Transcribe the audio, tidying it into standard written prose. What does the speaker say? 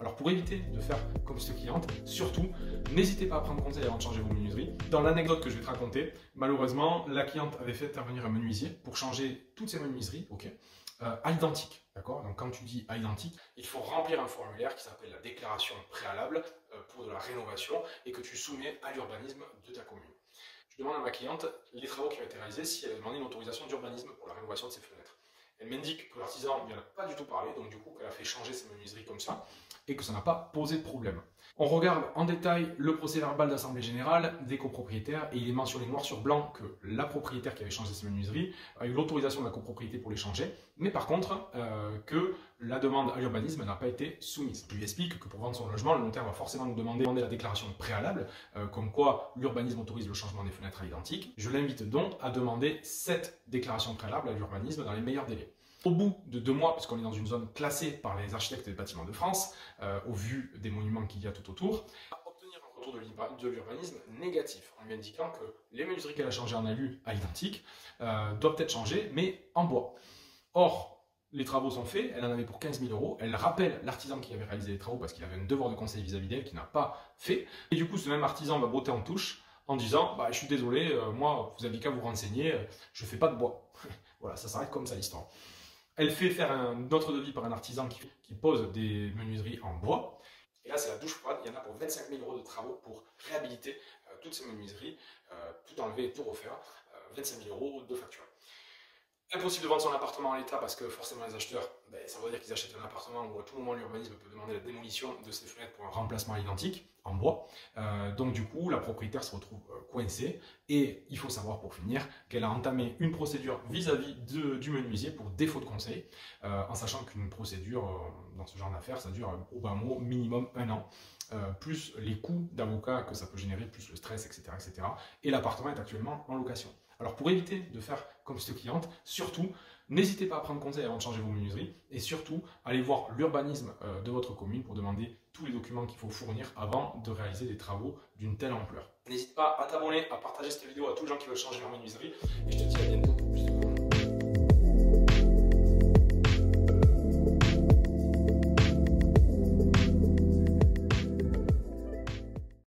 Alors pour éviter de faire comme cette cliente, surtout, n'hésitez pas à prendre conseil avant de changer vos menuiseries. Dans l'anecdote que je vais te raconter, malheureusement, la cliente avait fait intervenir un menuisier pour changer toutes ses menuiseries, à identique, d'accord? Donc quand tu dis à identique, il faut remplir un formulaire qui s'appelle la déclaration préalable pour de la rénovation et que tu soumets à l'urbanisme de ta commune. Je demande à ma cliente les travaux qui ont été réalisés si elle a demandé une autorisation d'urbanisme pour la rénovation de ses fenêtres. Elle m'indique que l'artisan ne lui en a pas du tout parlé, donc du coup qu'elle a fait changer ses menuiseries comme ça, et que ça n'a pas posé de problème. On regarde en détail le procès-verbal d'assemblée générale des copropriétaires, et il est mentionné noir sur blanc que la propriétaire qui avait changé ses menuiseries a eu l'autorisation de la copropriété pour les changer, mais par contre que la demande à l'urbanisme n'a pas été soumise. Je lui explique que pour vendre son logement, le notaire va forcément nous demander la déclaration préalable, comme quoi l'urbanisme autorise le changement des fenêtres à l'identique. Je l'invite donc à demander cette déclaration préalable à l'urbanisme dans les meilleurs délais. Au bout de 2 mois, puisqu'on est dans une zone classée par les architectes des bâtiments de France, au vu des monuments qu'il y a tout autour, à obtenir un retour de l'urbanisme négatif, en lui indiquant que les menuiseries qu'elle a changées en alu à identique doivent être changées, mais en bois. Or, les travaux sont faits, elle en avait pour 15 000 €, elle rappelle l'artisan qui avait réalisé les travaux parce qu'il avait un devoir de conseil vis-à-vis d'elle qui n'a pas fait, et du coup ce même artisan va botter en touche en disant « je suis désolé, moi vous avez qu'à vous renseigner, je ne fais pas de bois ». Voilà, ça s'arrête comme ça l'histoire. Elle fait faire un autre devis par un artisan qui pose des menuiseries en bois. Et là, c'est la douche froide. Il y en a pour 25 000 € de travaux pour réhabiliter toutes ces menuiseries, tout enlever et tout refaire. 25 000 € de facture. Impossible de vendre son appartement à l'état parce que forcément les acheteurs, ça veut dire qu'ils achètent un appartement où à tout moment l'urbanisme peut demander la démolition de ces fenêtres pour un remplacement à l'identique en bois. Donc du coup, la propriétaire se retrouve coincée et il faut savoir pour finir qu'elle a entamé une procédure vis-à-vis du menuisier pour défaut de conseil, en sachant qu'une procédure dans ce genre d'affaires, ça dure au bas mot minimum 1 an. Plus les coûts d'avocat que ça peut générer, plus le stress, etc. etc. Et l'appartement est actuellement en location. Alors pour éviter de faire comme cette cliente, surtout, n'hésitez pas à prendre conseil avant de changer vos menuiseries et surtout, allez voir l'urbanisme de votre commune pour demander tous les documents qu'il faut fournir avant de réaliser des travaux d'une telle ampleur. N'hésite pas à t'abonner, à partager cette vidéo à tous les gens qui veulent changer leur menuiserie et je te dis à bientôt pour plus de